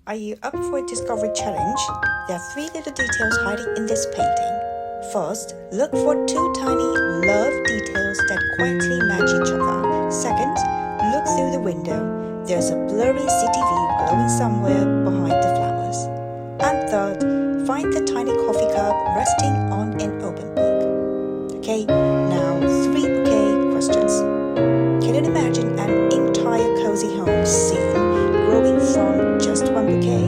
Are you up for a discovery challenge? There are 3 little details hiding in this painting. First, look for 2 tiny love details that quietly match each other. Second, look through the window. There's a blurry city view glowing somewhere behind the flowers. And third, find the tiny coffee cup resting on an open book. Okay, now 3 bouquet questions. Can you imagine an entire cozy home scene growing from just one bouquet?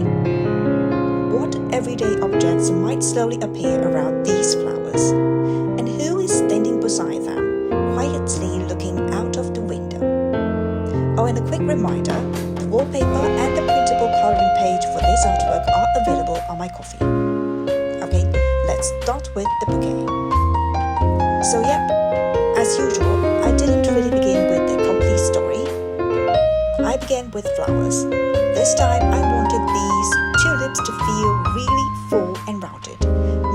What everyday objects might slowly appear around these flowers? And who is standing beside them, quietly looking out of the window? Oh, and a quick reminder, the wallpaper and the printable coloring page for this artwork are available on my Ko-fi. Okay, let's start with the bouquet. So yeah, as usual, I didn't really begin with a complete story. I began with flowers. This time I wanted these tulips to feel really full and rounded,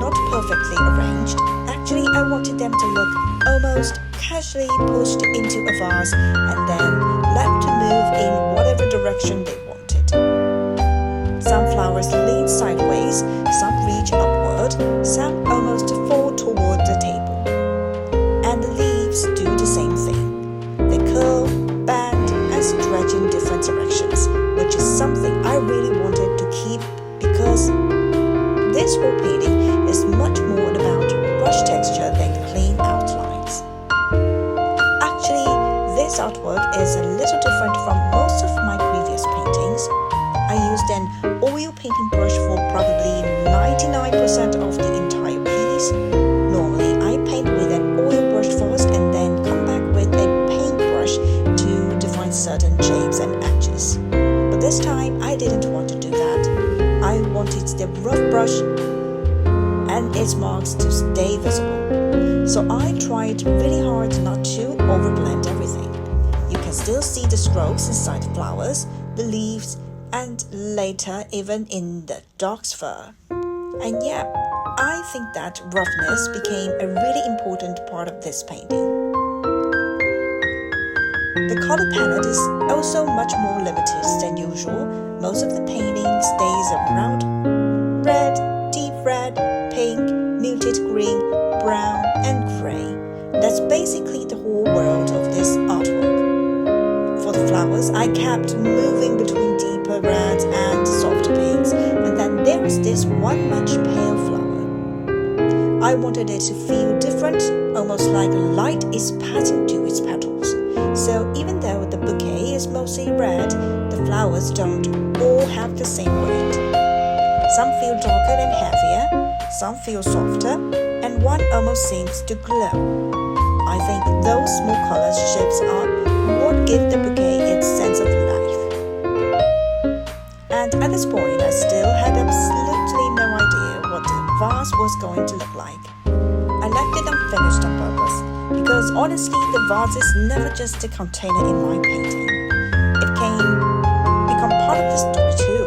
not perfectly arranged. Actually, I wanted them to look almost casually pushed into a vase and then left to move in whatever direction they wanted. Some flowers lean sideways, some reach upward, some almost fall toward the table. And the leaves do the same thing. They curl, bend, and stretch in different directions, which is something I really wanted to keep because this whole painting is much more about brush texture than clean outlines. Actually, this artwork is a little different from most of my previous paintings. I used an oil painting brush for probably 99% of the entire piece. Normally, I paint with an oil brush first and then come back with a paintbrush to define certain shapes and edges. But this time, I didn't want to do that. I wanted the rough brush and its marks to stay visible. So I tried really hard not to overblend everything. You can still see the strokes inside the flowers, the leaves, and later even in the dog's fur. And yeah, I think that roughness became a really important part of this painting. The color palette is also much more limited than usual. Most of the painting stays around red, deep red, pink, muted green, brown, and gray. That's basically the whole world of this artwork. For the flowers, I kept moving between deeper reds and softer pinks, and then there is this one much pale flower. I wanted it to feel different, almost like light is passing to its petals. So even though the bouquet is mostly red, the flowers don't all have the same weight. Some feel darker and heavier, some feel softer, and one almost seems to glow. I think those small color shifts are what give the bouquet its sense of life. And at this point, I still had absolutely no idea what the vase was going to look like. I left it unfinished on purpose, because honestly, the vase is never just a container in my painting. It can become part of the story too.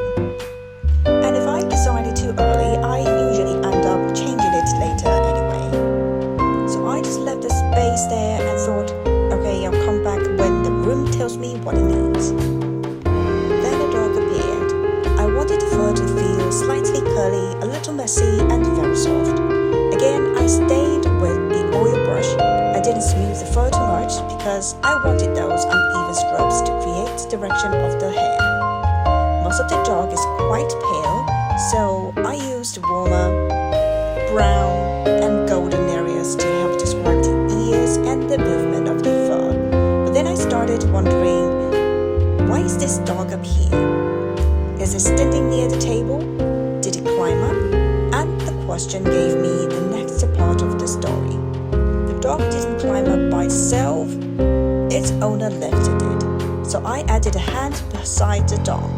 And if I design it too early, I usually end up changing it later anyway. So I just left the space there and thought, okay, I'll come back when the room tells me what it needs. Then a dog appeared. I wanted the fur to feel slightly curly, a little messy, and very soft. Again, I stayed with the oil brush. I didn't smooth the fur too much because I wanted those uneven strokes to create the direction of the hair. Most of the dog is quite pale, so I used warmer brown and golden areas to help describe the ears and the movement of the fur. But then I started wondering, why is this dog up here? Is it standing near the table? Did it climb up? And the question gave me the next part of the story. The dog didn't climb up by itself, its owner lifted it. So I added a hand beside the dog.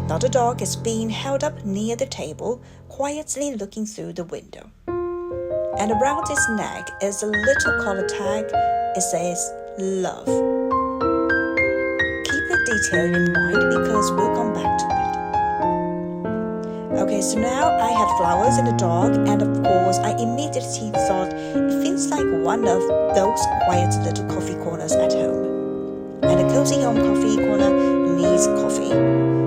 Now the dog is being held up near the table, quietly looking through the window. And around its neck is a little collar tag. It says, love. Keep the detail in mind because we'll come back to it. Okay, so now I had flowers and a dog, and of course I immediately thought it feels like one of those quiet little coffee corners at home. And a cozy home coffee corner needs coffee.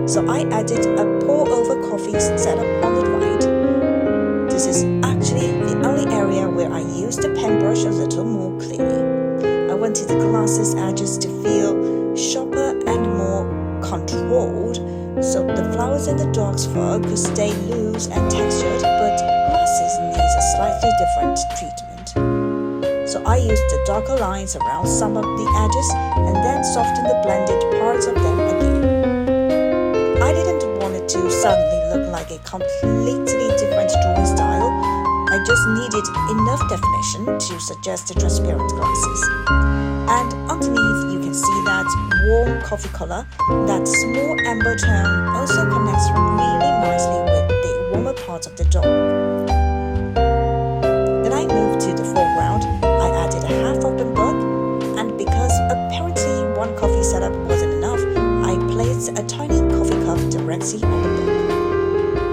So I added a pour-over coffee setup on the right. This is actually the only area where I used the pen brush a little more clearly. I wanted the glasses edges to feel sharper and more controlled, so the flowers in the dog's fur could stay loose and textured, but glasses needs a slightly different treatment. So I used the darker lines around some of the edges and then softened the blended parts of them again. I didn't want it to suddenly look like a completely different drawing style. I just needed enough definition to suggest the transparent glasses. And underneath you can see that warm coffee color. That small amber tone also connects really nicely with the warmer parts of the dog. Then I moved to the foreground. I added a half open book, and because apparently one coffee setup wasn't enough, I placed a tiny coffee cup directly on the book.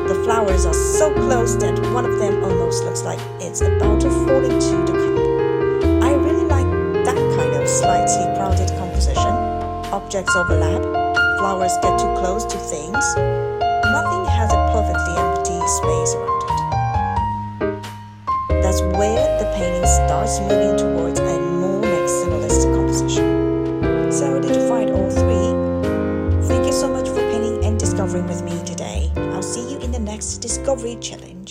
The flowers are so close that one of them almost looks like it's about to fall into the cup. I really like that kind of slightly crowded composition. Objects overlap, flowers get too close to things. Nothing has a perfectly empty space around it. That's where the painting starts moving towards a more maximalistic composition. So did you find all three? Thank you so much for painting and discovering with me today. I'll see you in the next Discovery Challenge.